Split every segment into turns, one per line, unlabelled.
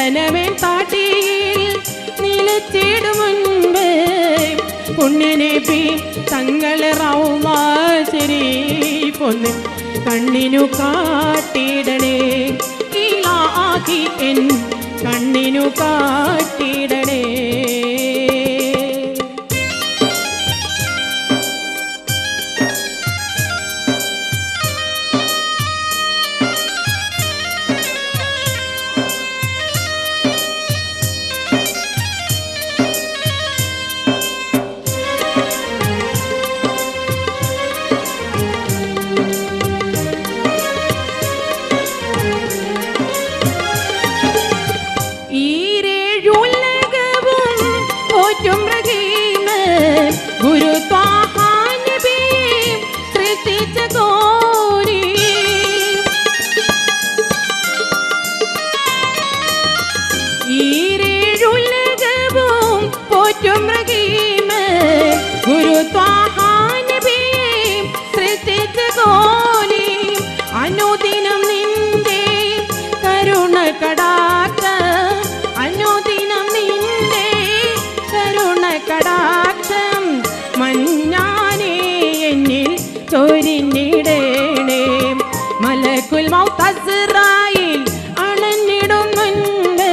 ചലനമേ താട്ടിയിൽ നിലച്ചിടും മുൻപ് പുണ്യനബി തങ്ങളെ റൗള ശരീഫൊന്ന് കണ്ണിനു കാട്ടിടണേ ഇലാഹി എൻ കണ്ണിനു കാട്ടിടണേ. അനുദിനം നിന്റെ കരുണ കടാക്ഷം മഞ്ഞാനേ എന്നിൽ ചൊരിഞ്ഞിടണേ. മലക്കുൽ മൗത്ത് അസ്റായിൽ അണഞ്ഞിടും മുൻപ്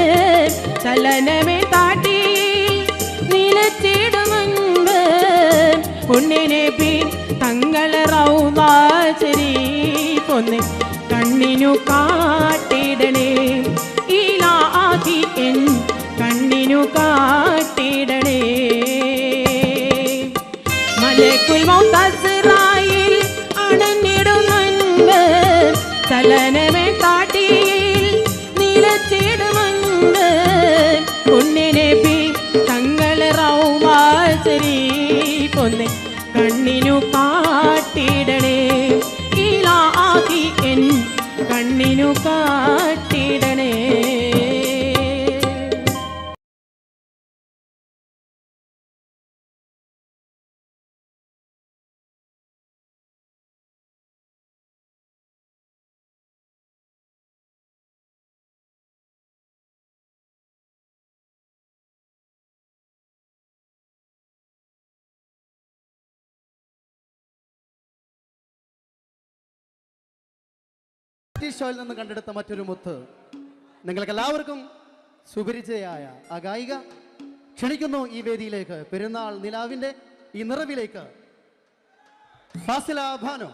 ചലനമേ താട്ടി നിലച്ചിടും മുൻപ് പുണ്യനബി തങ്ങളെ റൗള ശരീഫൊന്ന് കണ്ണിനു കാട്ടിടണേ ഇലാഹി എൻ കണ്ണിനു കാട്ടിടണേ. മലക്കുൽ മൗത്ത് അസ്റായിൽ അണഞ്ഞിടും മുൻപ് ചലനമേ താട്ടിയിൽ നിലച്ചിടും മുൻപ് പുണ്യനബി തങ്ങളെ റൗള ശരീഫൊന്ന് കണ്ണിനു കാട്ടിടണേ ഇലാഹി എൻ കണ്ണിനു കാട്ടിടണേ.
ഷോയിൽ നിന്ന് കണ്ടെടുത്ത മറ്റൊരു മുത്ത് നിങ്ങൾക്ക് എല്ലാവർക്കും സുപരിചയായ ആ ഗായിക ക്ഷണിക്കുന്നു ഈ വേദിയിലേക്ക്. പെരുന്നാൾ നിലാവിന്റെ ഈ നിറവിലേക്ക് ഫാസില ഭാനു.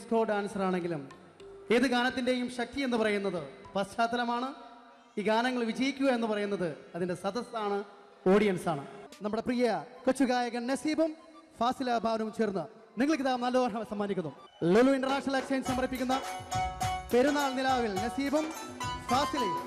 ഡിസ്കോ ഡാൻസർ ആണെങ്കിലും ഏത് ഗാനത്തിൻ്റെയും ശക്തി എന്ന് പറയുന്നത് പശ്ചാത്തലമാണ്. ഈ ഗാനങ്ങൾ വിജയിക്കുക എന്ന് പറയുന്നത് അതിൻ്റെ സദസ്സാണ്, ഓഡിയൻസാണ്. നമ്മുടെ പ്രിയ കൊച്ചുഗായകൻ നസീബും ഫാസില ബാനും ചേർന്ന് നിങ്ങൾക്ക് ഇതാ നല്ല ഓർമ്മ സമ്മാനിക്കുന്നു. ലുലു ഇന്റർനാഷണൽ എക്സ്ചേഞ്ച് സമർപ്പിക്കുന്ന പെരുന്നാൾ നിലാവിൽ നസീബും ഫാസിലയും.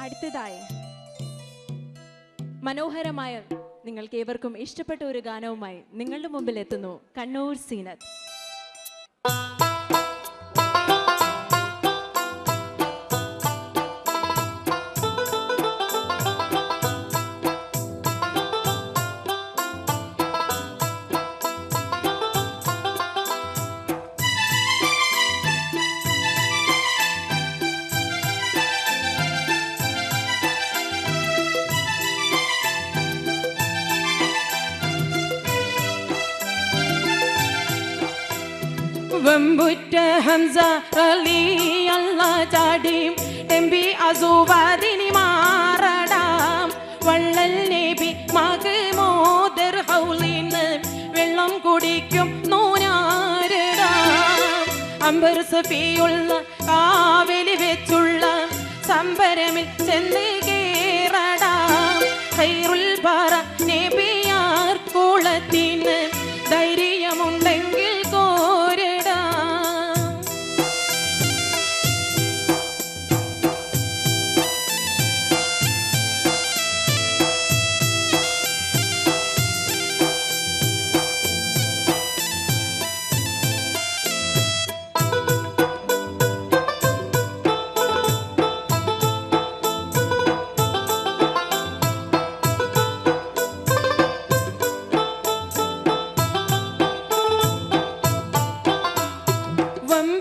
അടുത്തതായി മനോഹരമായ നിങ്ങൾക്ക് ഏവർക്കും ഇഷ്ടപ്പെട്ട ഒരു ഗാനവുമായി നിങ്ങളുടെ മുമ്പിൽ എത്തുന്നു കണ്ണൂർ സീനത്ത്.
വെമ്പുറ്റ ഹംസ റളിയല്ല ചാടിയും ടെമ്പി അസുവാദിനി മാറടാം വള്ളൽ നബി മഗ്മൂദർ ഹൗലിന്ന് വെള്ളം കുടിക്കും നൂനാരടാം അംബർ സഫിയുള്ള കാവലി വെച്ചുള്ള സംബരമിൽ ചെന്ന് കേറടാം ഖൈറുൽ ബറ നബിയാർ കുളത്തിന് ധൈര്യമുണ്ടെങ്കിൽ കോരടാം.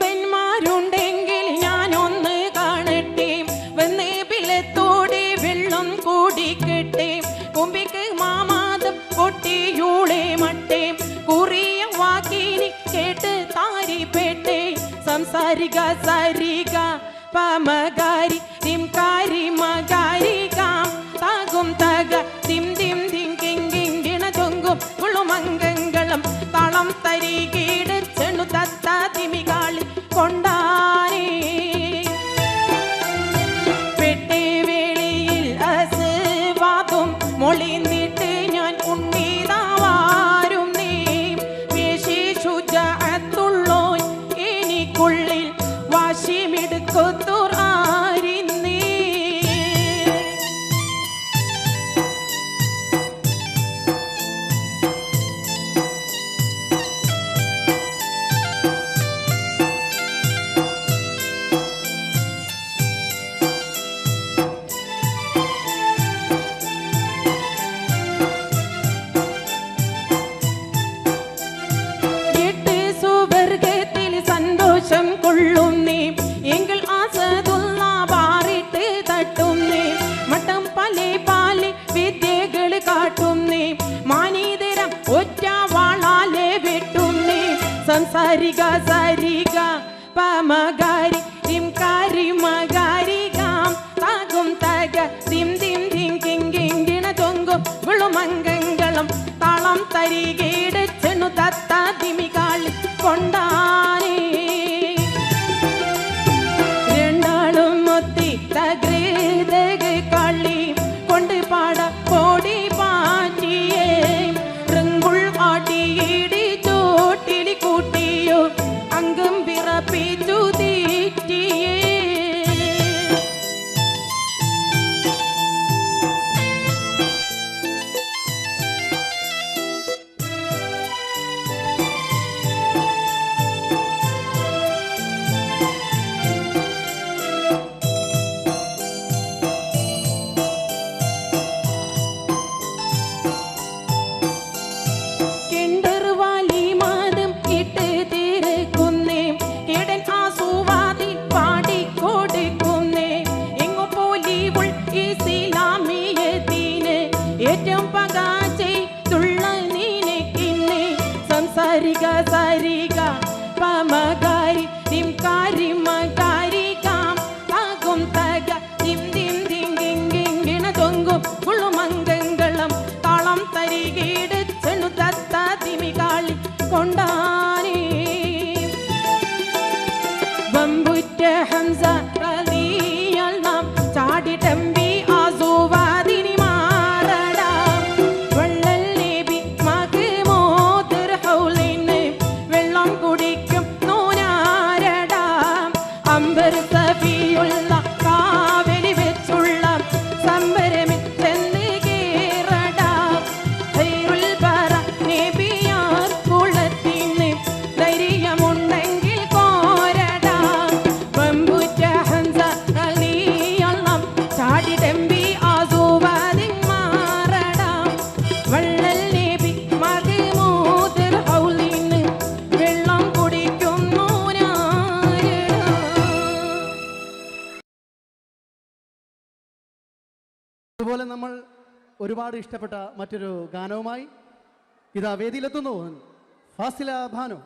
വമ്പന്മാരുണ്ടെങ്കിൽ ഞാനൊന്ന് കാണട്ടെ വന്ന് പിലത്തോടെ വെള്ളം കുടിക്കട്ടെ കൊമ്പിക്ക് മാമാദം പൊട്ടിയൂളെ മട്ടേ കുറിയ വാക്കിനി കേട്ട് താരിപ്പെട്ടെ സംസാരിക സരിക പമകാരി തിംകാരി മകാരികാം താകും തക തിം തിം തിം കിങ്കിങ്കിണ ചൊങ്കും കുളുമംഗങ്ങളും തളം തരികീട് ചെണു തത്ത തിമികാളി കൊണ്ടാനേ പെട്ടേ വേളിയിൽ അസ്വാദും മൊളിന്നിട്ട് ഞാൻ ഉണ്ണീതാവാരും നീ പേശി ശുചഅത്തുള്ളോൻ എനിക്കുള്ളിൽ വാശിമിടുക്കൊത്തുർ ആരിന്നേ എട്ട് സുവർഗത്തിൽ സന്തോഷം കൊള്ളുന്നേ എങ്കിൽ ആസതുള്ള പാറിട്ട് തട്ടുന്നേ മട്ടം പലേ പാലെ വിദ്യകൾ കാട്ടുന്നേ മാനീതരം ഒറ്റ വാളാലെ വെട്ടുന്നേ സംസാരിക സരിക പമകാരി തിംകാരി മകാരികാം താകും തക തിം തിം തിം കിങ്കിങ്കിണ ചൊങ്കും വിളുമംഗങ്ങളും താളം തരികേട് ചെണു തത്ത തിമികാളി കൊണ്ടാനേ രണ്ടാളും ഒത്തി തകൃതക കളി കൊണ്ട് പാട കോടി പാറ്റിയേ റങ്കുൾ ആട്ടിയിടി ചോട്ടിലി കൂട്ടിയോ അംഗം വിറപ്പിച്ചു തീറ്റിയേ കിണ്ടർവാലി മാതം ഇട്ട് തീർക്കുന്നേ കിടൻ ആസുവാതിൽ പാടിക്കൊടുക്കുന്നേ എങ്ങു പോലിവുൾ ഇസ്ലാമിയത്തിന് ഏറ്റവും പകാചെയ്തുള്ള നീനക്കിന്നേ സംസാരിക സരിക പമകാരി തിംകാരി മകാരികാം താകും തക തിം തിം തിം കിങ്കിങ്കിണ ചൊങ്കും കുളുമംഗങ്ങളും താളം തരികീട് ചെണു തത്ത തിമികാളി കൊണ്ടാനേ വമ്പുറ്റ ഹംസ റളിയല്ല ചാടിടമ്പി ആസുവാദിനി മാറടാം വള്ളൽ നബി മഗ്മൂദർ ഹൗലിന്ന് വെള്ളം കുടിക്കും നൂനാരടാം അംബർ സഫിയുള്ള കാവലി വെച്ചുള്ള സംബരമിൽ ചെന്ന് കേറടാം ഖൈറുൽ ബറ നബിയാർ കുളത്തിന് ധൈര്യമുണ്ടെങ്കിൽ കോരടാം വമ്പുറ്റ ഹംസ റളിയല്ല ചാടിടമ്പി ആസുവാദിൻ മാറടാം വള്ളൽ നബി മഗ്മൂദർ ഹൗലിന്ന് വെള്ളം കുടിക്കും നൂനാരടാം.
അതുപോലെ നമ്മൾ ഒരുപാട് ഇഷ്ടപ്പെട്ട മറ്റൊരു ഗാനവുമായി ഇതാ വേദിയിലെത്തുന്നു ഫാസില ഭാനു.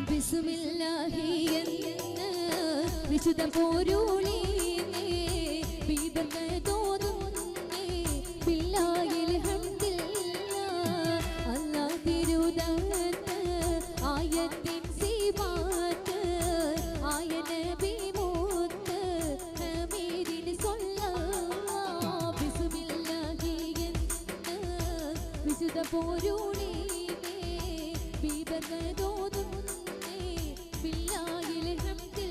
ബിസ്മില്ലാഹി എന്ന വിശുദ്ധ പോരുളീനേ ബിബർക്കതോതുന്നേ ബില്ലാഹിൽ ഹംദില്ലാഹ് അല്ലാഹ് തിരുദാത്ത് ആയത്തിൻ സിവാത്ത് ആയ നബി മൂത്ത് ഹമീദിൻ സ്വല്ലല്ലാഹ് ബിസ്മില്ലാഹി എന്ന വിശുദ്ധ പോരുളീനേ ബിബർക്കതോതുന്നേ ബില്ലാഹിൽ ഹംദില്ലാഹ്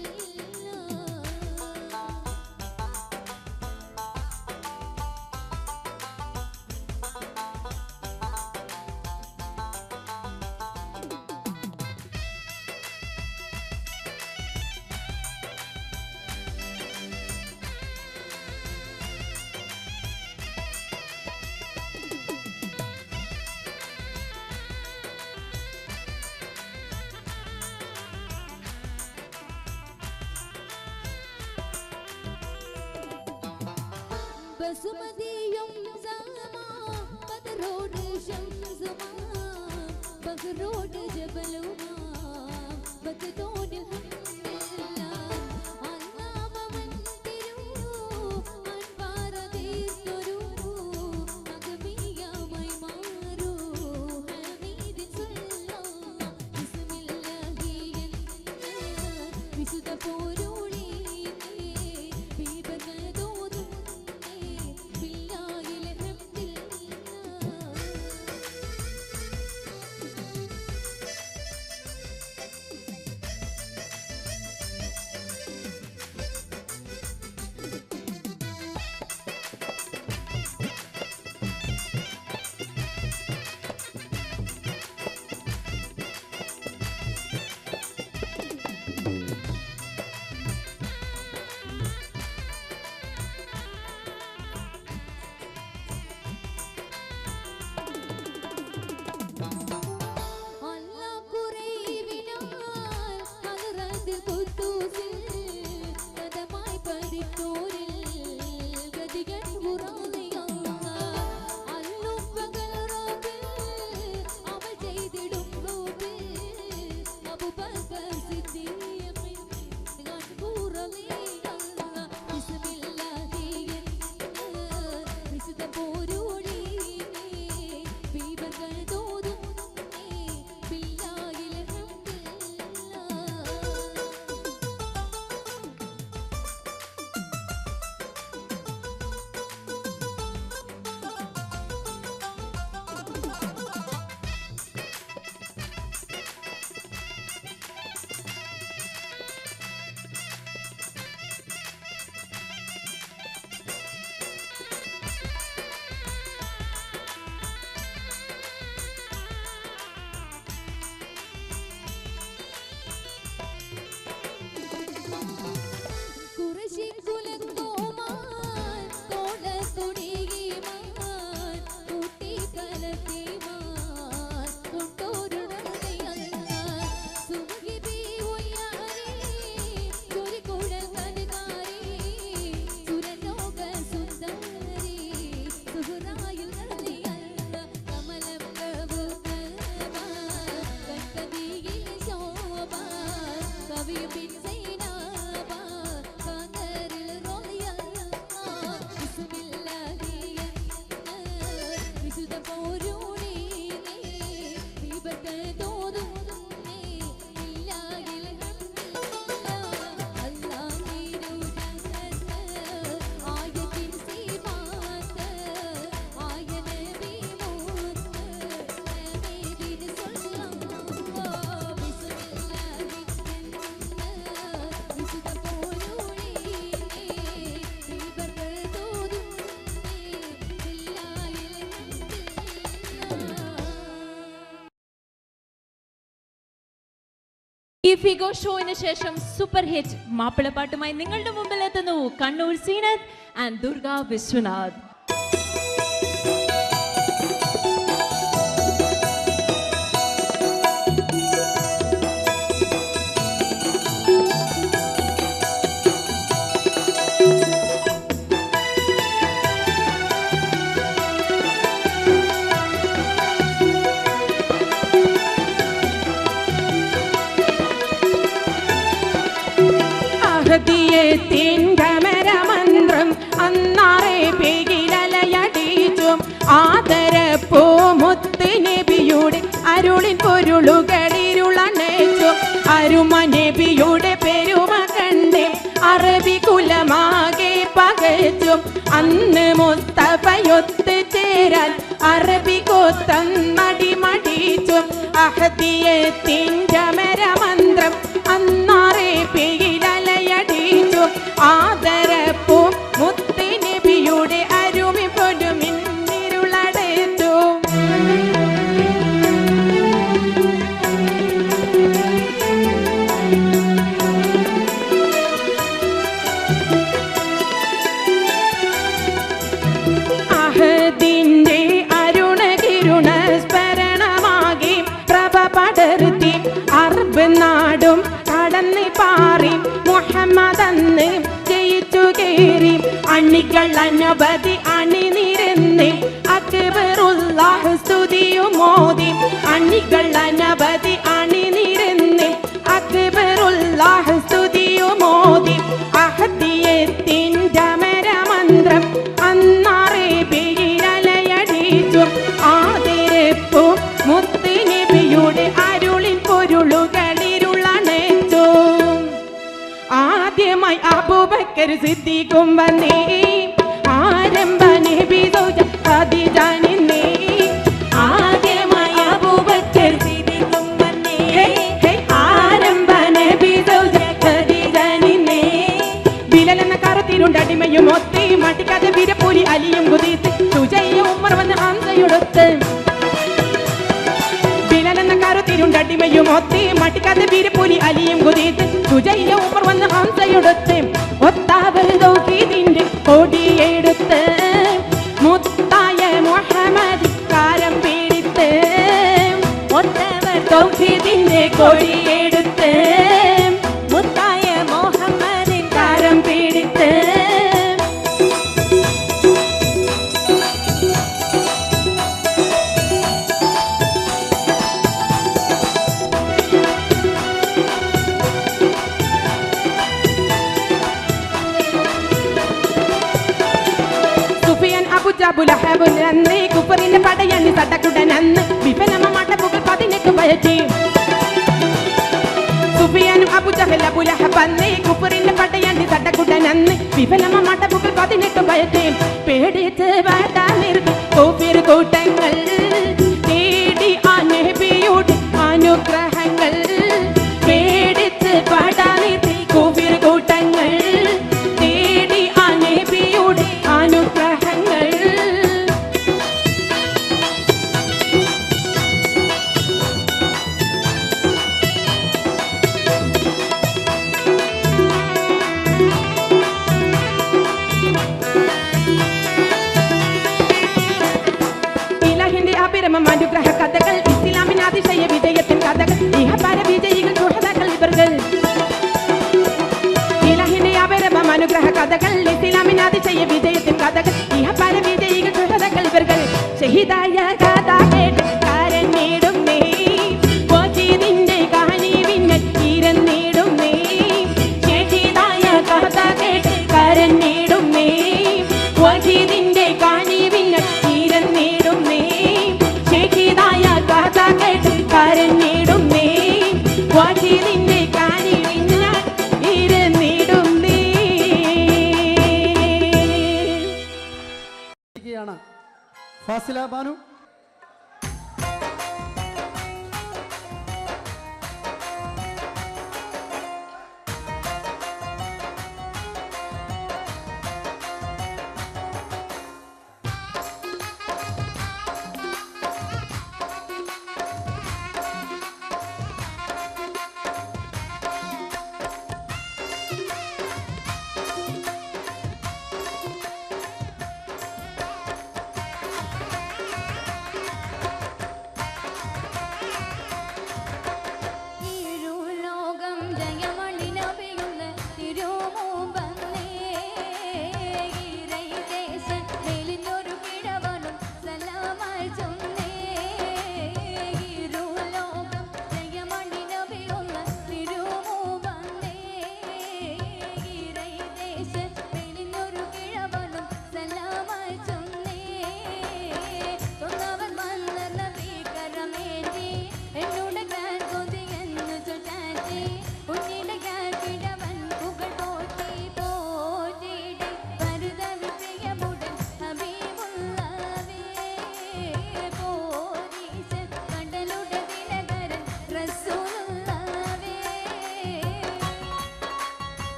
ബസുമതിയും സമാ ബദറോട് ശംസുമാ ബഹറോട് ജബലുമാ ബദതോനിൽ ഹംദില്ലാഹ് അല്ലാമവൻ തിരു അൻവാരതീർതൊരു അഗമിയാമായി മാറൂ ഹമീദിൻ സ്വല്ലല്ലാഹ് ബിസ്മില്ലാഹി എന്ന വിശുദ്ധ പോരുളീനേ ബിബർക്കതോതുന്നേ ബില്ലാഹിൽ ഹംദില്ലാഹ് അല്ലാഹ് കുറേവിനാൽ ഹദറത്തിൽ ഖുദ്ദൂസിൽ കദമായി പതിത്തോരിൽ ഗതികൻ ഖുറാനിയല്ലാഹ് അല്ലും പകൽ റബ്ബിൽ അമൽ ചെയ്തിടും റൂബിൽ അബൂബക്കർ സിദ്ദീഖിൻ ഗൻബൂറലിയല്ലാഹ് ബിസ്മില്ലാഹി എന്ന വിശുദ്ധ പോരുളീനേ ബിബർക്കതോതുന്നേ ബില്ലാഹിൽ ഹംദില്ലാഹ് കുറശി കുലത്തോമാൻ തോളത്തൊടിയുമാൻ കൂട്ടി കലത്തിമാൻ കൊണ്ടോരുണതയല്ലാഹ് സുഖിബി ഉയ്യാരി ചൊരിക്കുഴൽ കനകാരി സുരലോക സുന്ദരി സുഹറായിൽ നളിയല്ലാഹ് കമലം പ്രഭുതമാ കൽക്കതിയിൽ ശോഭ കവിയും ബിൻ സൈനാബ കാതറിൽ റളിയല്ലാഹ് ബിസ്മില്ലാഹി എന്ന വിശുദ്ധ പോരുളീനേ ബിബർക്കതോതുന്നേ ബില്ലാഹിൽ ഹംദില്ലാഹ് അല്ലാഹ് തിരുദാത്ത് ആയത്തിൻ സിവാത്ത് ആയ നബി മൂത്ത് ഹമീദിൻ സ്വല്ലല്ലാഹ് ബിസ്മില്ലാഹി എന്ന വിശുദ്ധ പോരുളീനേ ബിബർക്കതോതുന്നേ ബില്ലാഹിൽ ഹംദില്ലാഹ്
ഈ ഫിഗോ ഷോയിന് ശേഷം സൂപ്പർ ഹിറ്റ് മാപ്പിളപ്പാട്ടുമായി നിങ്ങളുടെ മുമ്പിൽ എത്തുന്നു കണ്ണൂർ സീനത്ത് ആൻഡ് ദുർഗ വിശ്വനാഥ്.
അഹദിയത്തിൻ്റെ മരമന്ത്രം അന്നാറെ പേകിലലയടിച്ചും ആദരപ്പൂ മുത്ത് നബിയുടെ അരുളിൻ പൊരുളുകളിരുളണച്ചു അരുമ നബിയുടെ പെരുമ കണ്ട് അറബി കുലമാകെ പകച്ചും അന്ന് മുസ്തഫയൊത്ത് ചേരാൻ അറബി കോത്തം മടിമടിച്ചും അഹദിയത്തിൻ്റെ മരമന്ത്രം അന്നാറെ പേയിലലയടിച്ചു ആദരപ്പൂ മുത്ത് നബിയുടെ അരുമി പൊരുമിന്നിരുളടച്ചു അഹദിന്റെ അരുണകിരുണ സ്മരണമാകി പ്രഭ പടർത്തി അറബ് നാടും കടന്ന് പാറി മുഹമ്മദന്ന് ജയിച്ചു കയറി അണികൾ അനവധി അണിനിരന്ന് അക്ബറുല്ലാഹ് സ്തുതിയും മോദി അണികൾ അനവധി അണിനിരന്ന് അക്ബറുല്ലാഹ് സ്തുതിയും മോദി അഹദിയത്തിൻ്റെ മരമന്ത്രം അന്നാറെ പേയിലലയടിച്ചു ആദരപ്പൂ മുത്ത് നബിയുടെ അരുളിൻ പൊരുളുകളിരുളണച്ചു ആദ്യമായി അബൂബക്കർ സിദ്ദീഖും വന്നേ ആരംഭ നബി സൗജ ഖദീജ നിന്നേ ആദ്യമായി അബൂബക്കർ സിദ്ദീഖും വന്നേ ആരംഭ നബി സൗജ ഖദീജ നിന്നേ ബിലാൽ എന്ന കറുത്തിരുണ്ടടിമയും ഒത്തി മടിക്കാതെ വീരപ്പൂരി അലിയും കുതിത്ത് സുജയ്യ ഉമർ വന്ന് ഹംസയൊടുത്ത് ുണ്ടടിമയും ഒത്തി മട്ടിക്കാതെ വീരപ്പൂലി അലിയും കുതിത്ത് സുജയ്യ ഉമർ വന്ന് ഹംസയൊടുത്ത് ഒത്താവൽ തൗഹീദിന്റെ കൊടിയെടുത്ത് മുത്തായ മുഹമ്മദ് കാരം പിടിത്ത് ഒത്തവർ തൗഹീദിന്റെ കൊടിയെടുത്ത് മുത്തായ മുഹമ്മദിൻ കാരം പിടിത്ത് അബുലഹബുലന്ന് കുഫറിന്റെ പടയണി തട്ടക്കുടനന്ന് വിഫലമ മട്ടപ്പുകൾ 18 പയറ്റി സുഫിയാനും അബുജഹൽ അബുലഹബന്ന് കുഫറിന്റെ പടയണി തട്ടക്കുടനന്ന് വിഫലമ മട്ടപ്പുകൾ 18 പയറ്റി പേടിച്ച് വാടാ നിർത്തി കുഫിർ കൂട്ടങ്ങൾ തേടി ആ നബിയുടെ അനുഗ്രഹങ്ങൾ പേടിച്ച് വാടാ നിർത്തി കുഫിർ കൂട്ടങ്ങൾ തേടി ആ നബിയുടെ അനുഗ്രഹങ്ങൾ അനുഗ്രഹ കഥകൾ ഇസ്ലാമിന് അതിശയ വിജയത്തിൻ കഥകൾ ഇഹപര വിജയികൾ സുഹൃതാക്കൾ ഇവர்கள் ഇലാഹിന്റെ അപരമം അനുഗ്രഹ കഥകൾ ഇസ്ലാമിന് അതിശയ വിജയത്തിൻ കഥകൾ ഇഹപര വിജയികൾ സുഹൃതാക്കൾ ഇവர்கள் ഷഹീദായ കഥ കേട്ട് കരഞ്ഞിടും നീ വജീദിന്റെ കഹനി വിന്നൽ ഇരന്നിടും നീ ഷഹീദായ കഥ കേട്ട് കരഞ്ഞിടും നീ വജീദിന്റെ കഹനി വിന്നൽ ഇരന്നിടും നീ ഷഹീദായ കഥ കേട്ട് കരഞ്ഞിടും നീ വജീദിന്റെ കഹനി വിന്നൽ ഇരന്നിടും നീ
ഫാസില ബാനു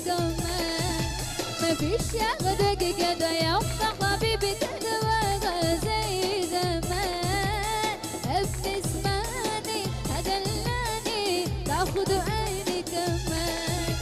كمان ما فيش ياخدك كده يلا حبيبي تدوغ زي زمان ابن اسمعني هدلاني تاخد عيني كمان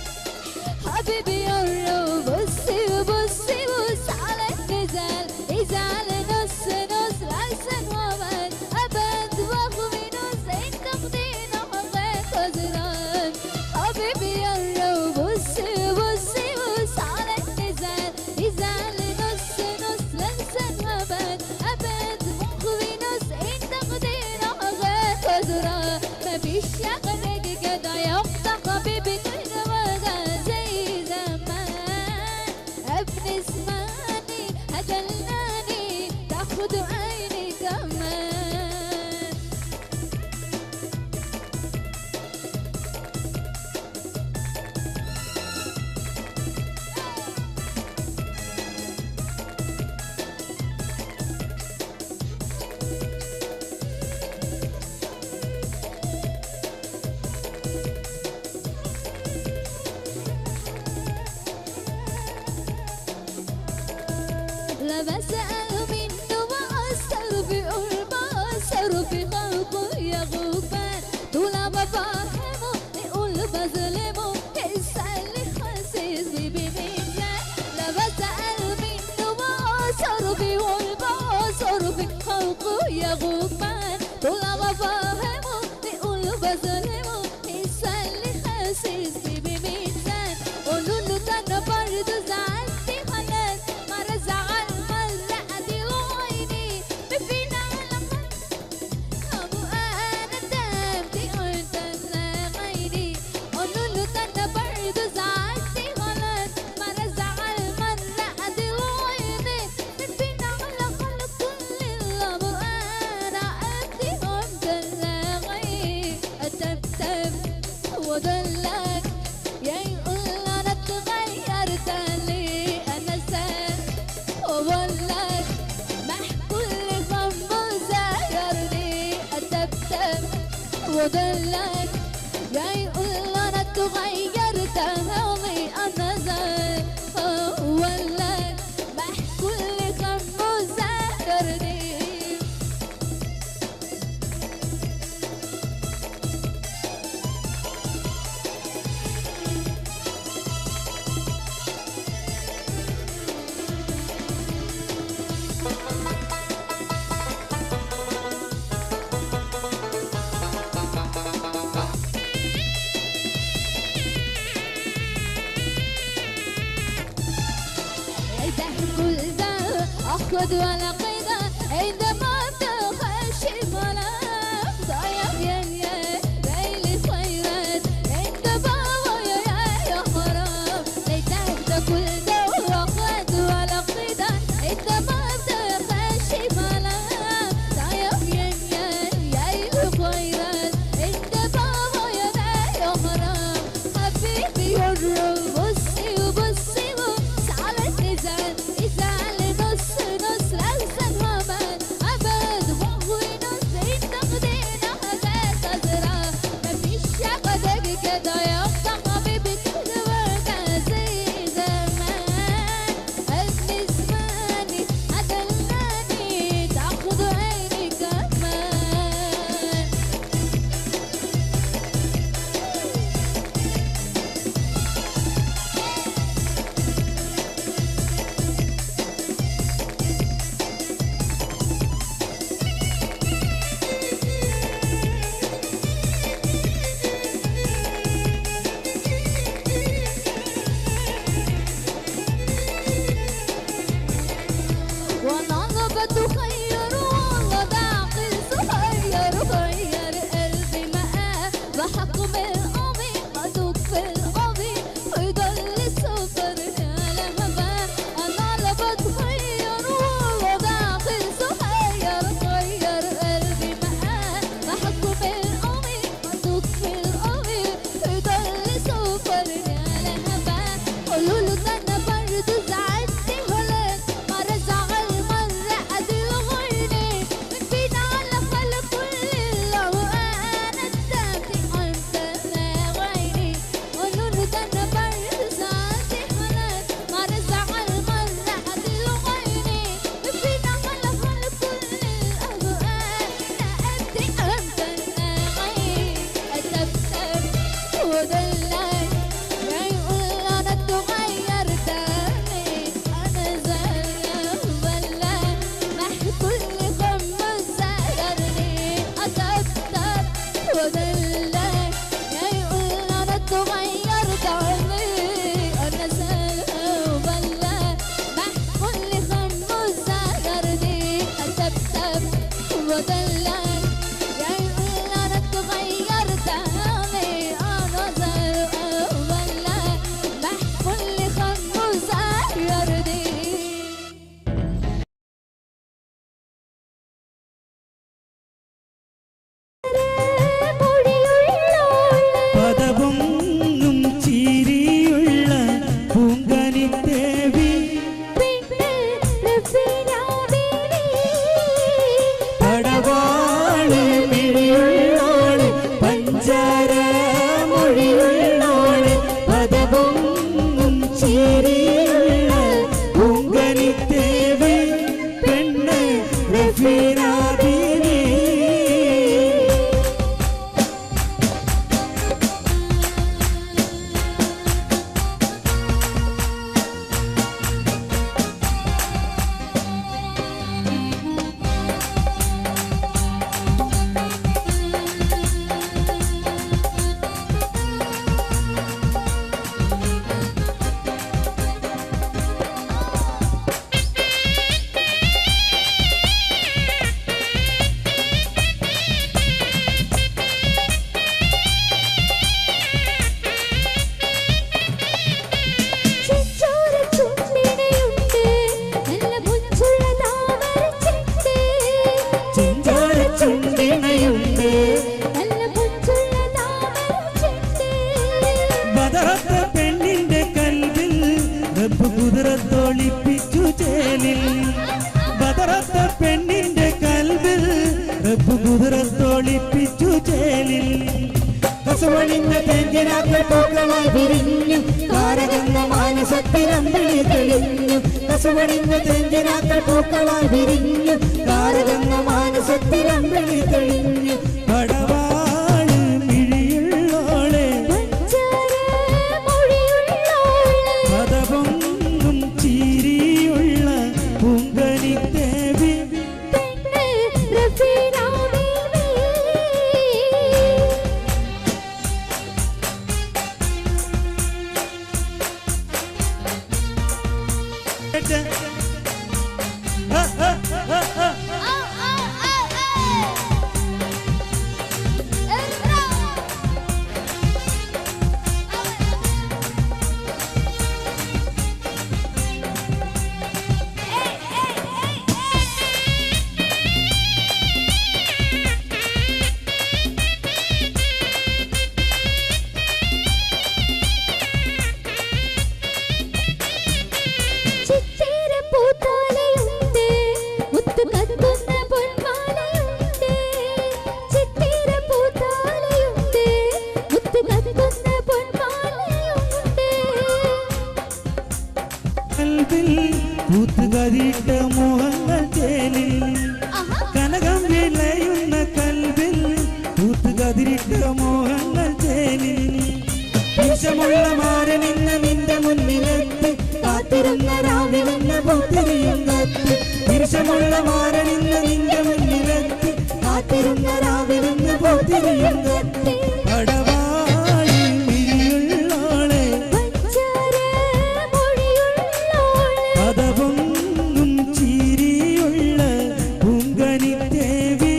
حبيبي يلا بصي وبصي بص على النزال يزعل نص نص لحسن ومن أبد وأخوي نص انت خدينا حقك خزران حبيبي يلا بصي وبصي بص على النزال يزعل نص نص لحسن ومن أبد وأخوي نص انت خدينا حقك خزران مفيش يا خليك كده يقطع حبيبي كده وغا زي زمان ابن اسمعني هدلناني تاخد عيني كمان لا بسأل منه وأثر في قربه أثر في خلقه يا غفان طول ما بفهمه يقول بظلمه يسأل لي حاسس بميزان لا بسأل منه وأثر في قربه أثر في خلقه يا غفان طول ما بفهمه يقول بظلمه يسأل لي حاسس بميزان قولوا له ده أنا برضه زعلت خلاص مرة زعل مرة أدي عيني بفينا على أبو أنا تبدي قلت أنا عيني قولوا له ده أنا برضه زعلت خلاص مرة زعل مرة أدي عيني بفينا على خلق كل أبو أنا أدي قلت أنا عيني أتبتب وضلك يا يقول أنا اتغيرت ليه أنا سام وبقولك محكول خمس زيرني أتبتب وضلك يا يقول أنا اتغيرت ليه أنا سام وبقولك محكول خمس زيرني ده كل ده اخد ولا قيده عندما تخشي ملاك ضايع يا ليلي خيرات انت بابا يا حرام ليتك ده كل ده اخد ولا قيده عندما تخشي ملاك ضايع يا ليلي خيرات انت بابا يا حرام حبيبي يا بصي وبصي بص على النزال يزعل نص نص لحسن ومن
പദപൊങ്ങും ചിരിയുള്ള പൂങ്കനിത്തേവി പെണ്ണ് റഫീന ബീവി. കുതിരത്തോളിപ്പിച്ചു ചേലിൽ ബദറത്ത പെണ്ണിന്റെ കൽവിൽ റബ്ബ് കുതിരത്തോളിപ്പിച്ചു ചേലിൽ. കസുവണിഞ്ഞ തെങ്കിനാക്കൾ പൂക്കളായി വിരിഞ്ഞു താരകന്ന മാനസത്തിനമ്പിളി തെളിഞ്ഞു. കസുവണിഞ്ഞ തെങ്കിനാക്കൾ പൂക്കളായി വിരിഞ്ഞു താരകന്ന മാനസത്തിനമ്പിളി തെളിഞ്ഞു. പടവാള് മിഴിയുള്ളോളെ പദപൊങ്ങും ചിരിയുള്ള പൂങ്കനിത്തേവി കൂത്തുകരിട്ട മോഹങ്ങൾ ചേലിൽ കനകം വിളയുന്ന കൽവിൽ കൂത്തുകതിരിട്ട മോഹങ്ങൾ ചേലിൽ. വിഷമുള്ള മാരനിന്ന് നിന്റെ മുന്നിലെത്തി കാത്തിരുന്ന രാവിലെന്ന പൂത്തിരിയും കത്തി. വിഷമുള്ള മാരനിന്ന് നിന്റെ മുന്നിലെത്തി കാത്തിരുന്ന രാവിലെന്ന പൂത്തിരിയും കത്തി. പടവാളി മിഴിയുള്ളോളെ പദപൊങ്ങും ചിരിയുള്ള പൂങ്കനിത്തേവി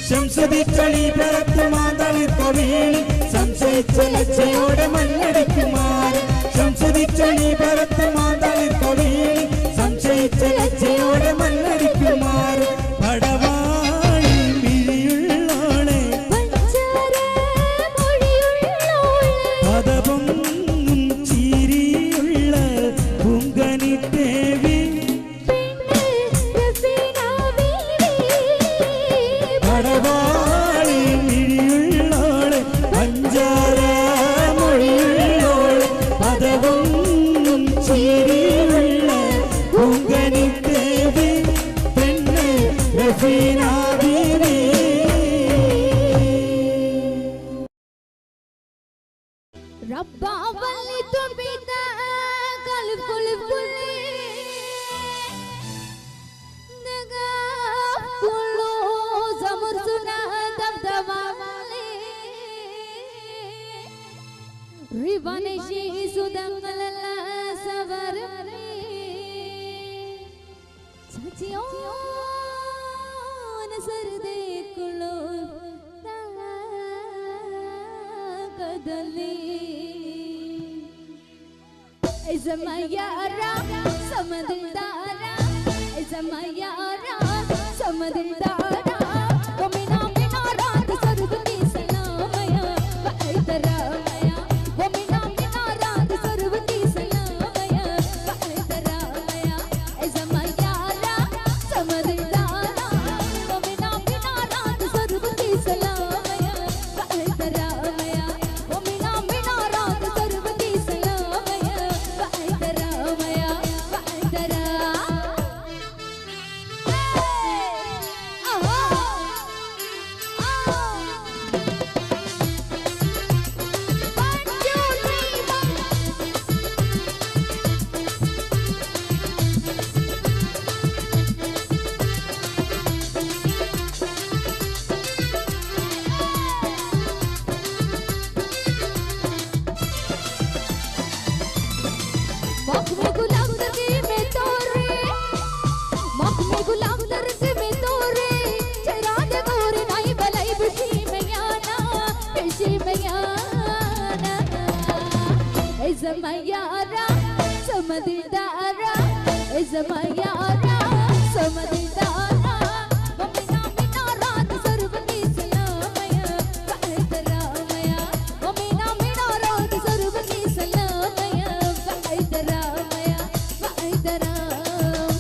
ശംസുദിക്കളി പരത്തു മാതളിർത്ത വീണി സംശയിച്ച ലജ്ജയോടെ മണ്ണടിക്കുമാർ. ശംസുദിക്കളി പരത്തു മാതളിർത്ത വീണി സംശയിച്ച ലജ്ജയോടെ മണ്ണടിക്കുമാർ. പടവാളി മിഴിയുള്ളോളെ പദപൊങ്ങും ചിരിയുള്ള പൂങ്കനിത്തേവി പടവാളി മിഴിയുള്ളോളെ പഞ്ചാര മൊഴിയുള്ളോളെ പദപൊങ്ങും ചിരിയുള്ള പൂങ്കനിത്തേവി
ريفانيشي سودان لا سفر ساتيون سردي كلو كدلي إذا ما يارا سمد الدارا إذا ما يارا سمد الدارا ومنا منارات سربتي سلاميا وأيدراميا ومنا منارات سربتي سلاميا وأيدراميا إذا ما يارا سمد الدارا ومنا منارات سربتي سلاميا وأيدراميا ومنا منارات سربتي سلاميا وأيدراميا وأيدراميا मखमे गुलाब दर्दी में तोरे मखमे गुलाब दर्दी में तोरे चरा दे गोरे नाई बलाई बिशी में याना ऐ ज़मायारा समदिदारा ऐ ज़मायारा समदिदारा वमिना मिना रात सर्वती सलामया वैदरामया वमिना मिना रात सर्वती सलामया वैदरामया वैदराम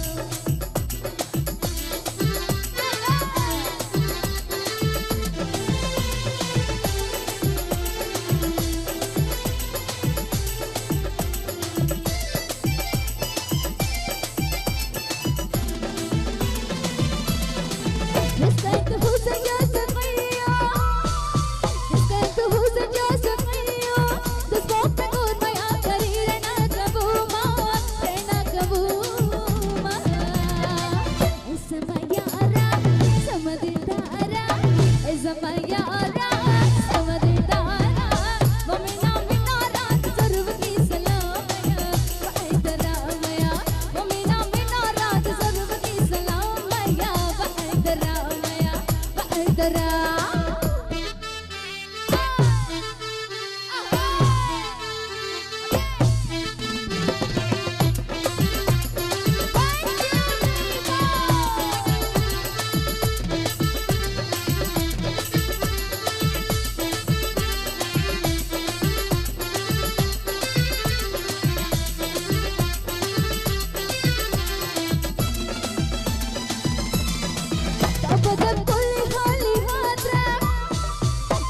ज़मायारा समदिदारा वमिना मिना रात सर्वती सलामया वैदरामया वमिना मिना रात सर्वती सलामया वैदरामया वैदराम तबदब कुल हाली हादरा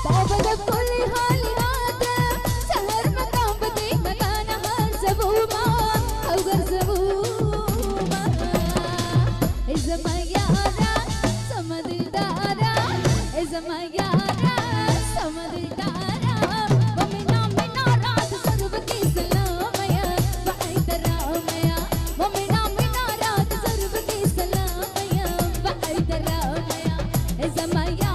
तबदब कुल हाली हादरा शहर में काम बदे मकाना ज़बूमा अगर ज़बूमा ऐ ज़मायारा समदिदारा ऐ ज़मायारा समदिदारा वमिना मिना रात सर्वती सलामया वैदरामया वमिना मिना रात सर्वती सलामया वैदरामया ऐ ज़माया